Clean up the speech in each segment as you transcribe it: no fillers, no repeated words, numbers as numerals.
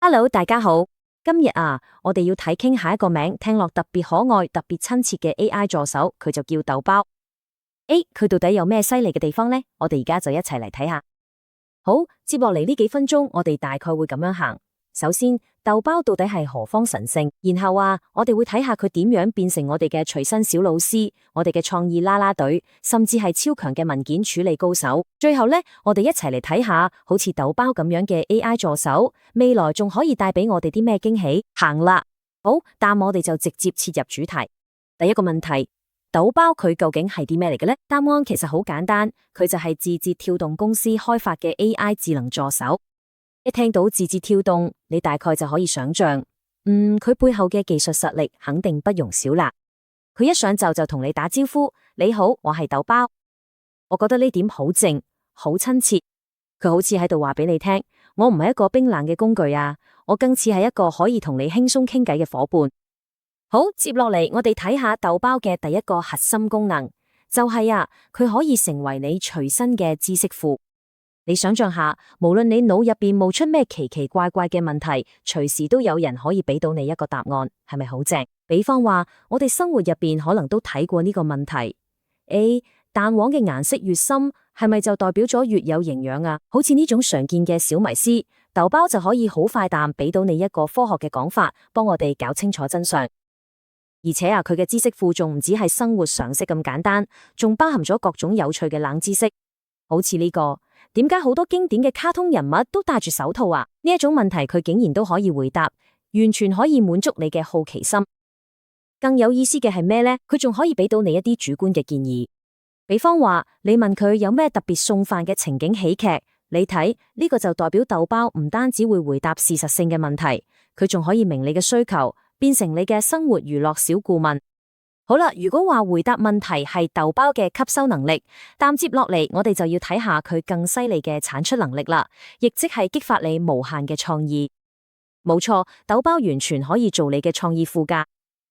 Hello，大家好。今日我哋要傾下一個名，聽落特別可愛、特別親切嘅 AI 助手，佢就叫豆包。佢到底有咩犀利嘅地方呢？我哋而家就一齊嚟睇下。好，接落嚟呢幾分鐘，我哋大概會咁樣行。首先，豆包到底係何方神聖？然後我哋會睇下佢點樣變成我哋嘅隨身小老師，我哋嘅創意啦啦隊，甚至係超強嘅文件處理高手。最後呢，我哋一齊嚟睇下，好似豆包咁樣嘅 AI 助手，未來仲可以帶俾我哋啲咩驚喜？行啦，好，但我哋就直接切入主題。第一個問題，豆包佢究竟係啲咩嚟嘅呢？答案其實好簡單，佢就係字節跳動公司開發嘅 AI 智能助手。一聽到字節跳動，你大概就可以想象，佢背後嘅技術實力肯定不容小覲。佢一上就同你打招呼，你好，我係豆包。我覺得呢點好靜，好親切。佢好似喺度話俾你聽，我唔係一個冰冷嘅工具我更似係一個可以同你輕鬆傾偈嘅夥伴。好，接落嚟我哋睇下豆包嘅第一個核心功能，就係佢可以成為你隨身嘅知識庫。你想象下，無論你腦入邊冒出咩奇奇怪怪嘅問題，隨時都有人可以俾到你一個答案，係咪好正？比方話，我哋生活入邊可能都睇過呢個問題。蛋黃嘅顏色越深，係咪就代表咗越有營養好似呢種常見嘅小迷思，豆包就可以好快淡俾到你一個科學嘅講法，幫我哋搞清楚真相。而且佢嘅知識庫仲唔止係生活常識咁簡單，仲包含咗各種有趣嘅冷知識，好似呢個。點解好多經典嘅卡通人物都戴住手套呢一種問題佢竟然都可以回答，完全可以滿足你嘅好奇心。更有意思嘅係咩呢？佢仲可以俾到你一啲主觀嘅建議。比方話，你問佢有咩特別送飯嘅情景喜劇，你睇呢個就代表豆包唔單止會回答事實性嘅問題，佢仲可以明你嘅需求，變成你嘅生活娛樂小顧問。好啦，如果話回答問題係豆包嘅吸收能力，但接落嚟我哋就要睇下佢更犀利嘅產出能力啦，亦即係激發你無限嘅創意。冇錯，豆包完全可以做你嘅創意庫㗎。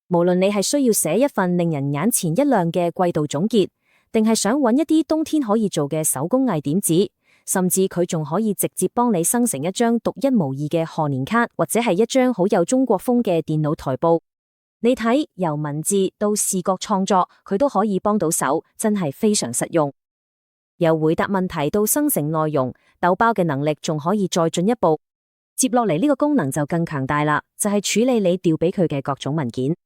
無論你係需要寫一份令人眼前一亮嘅季度總結，定係想揾一啲冬天可以做嘅手工藝點子，甚至佢仲可以直接幫你生成一張獨一無二嘅賀年卡，或者係一張好有中國風嘅電腦台報。你睇，由文字到視覺創作，佢都可以幫到手，真係非常實用。由回答問題到生成內容，豆包嘅能力仲可以再進一步。接落嚟呢個功能就更強大啦，就係處理你調俾佢嘅各種文件。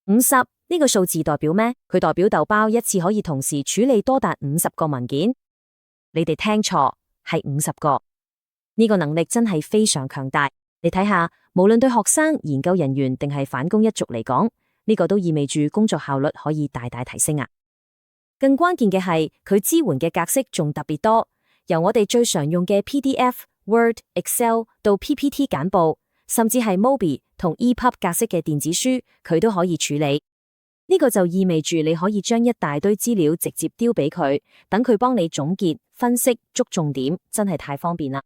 50呢個數字代表咩？佢代表豆包一次可以同時處理多達50個文件。你哋聽錯，係50個。呢個能力真係非常強大。你睇下，無論對學生、研究人員定係返工一族嚟講，呢個都意味住工作效率可以大大提升。更關鍵嘅係，佢支援嘅格式仲特別多，由我哋最常用嘅 PDF、Word、Excel 到 PPT 簡報，甚至係 MOBI 同 EPUB 格式嘅電子書，佢都可以處理。呢個就意味住你可以將一大堆資料直接丟俾佢，等佢幫你總結、分析、捉重點，真係太方便啦。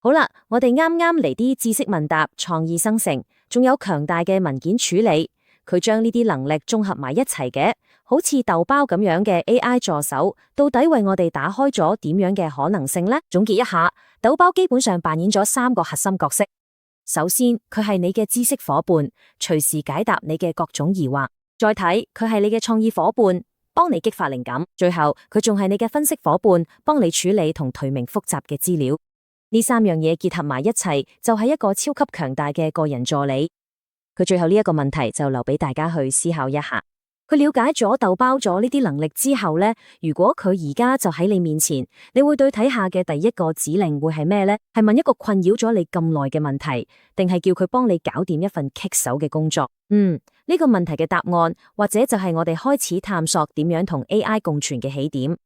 好啦，我哋啱啱嚟啲知識問答、創意生成，仲有強大嘅文件處理，佢將呢啲能力綜合埋一齊嘅，好似豆包咁樣嘅 AI 助手，到底為我哋打開咗點樣嘅可能性呢？總結一下，豆包基本上扮演咗3個核心角色。首先，佢係你嘅知識夥伴，隨時解答你嘅各種疑惑；再睇，佢係你嘅創意夥伴，幫你激發靈感；最後，佢仲係你嘅分析夥伴，幫你處理同庹明複雜嘅資料。呢3樣嘢結合埋一齊，就係一個超級強大嘅個人助理。佢最後呢一個問題就留俾大家去思考一下。佢了解咗豆包咗呢啲能力之後呢，如果佢而家就喺你面前，你會對睇下嘅第一個指令會係咩呢？係問一個困擾咗你咁耐嘅問題，定係叫佢幫你搞掂一份棘手嘅工作？呢個問題嘅答案，或者就係我哋開始探索點樣同 AI 共存嘅起點。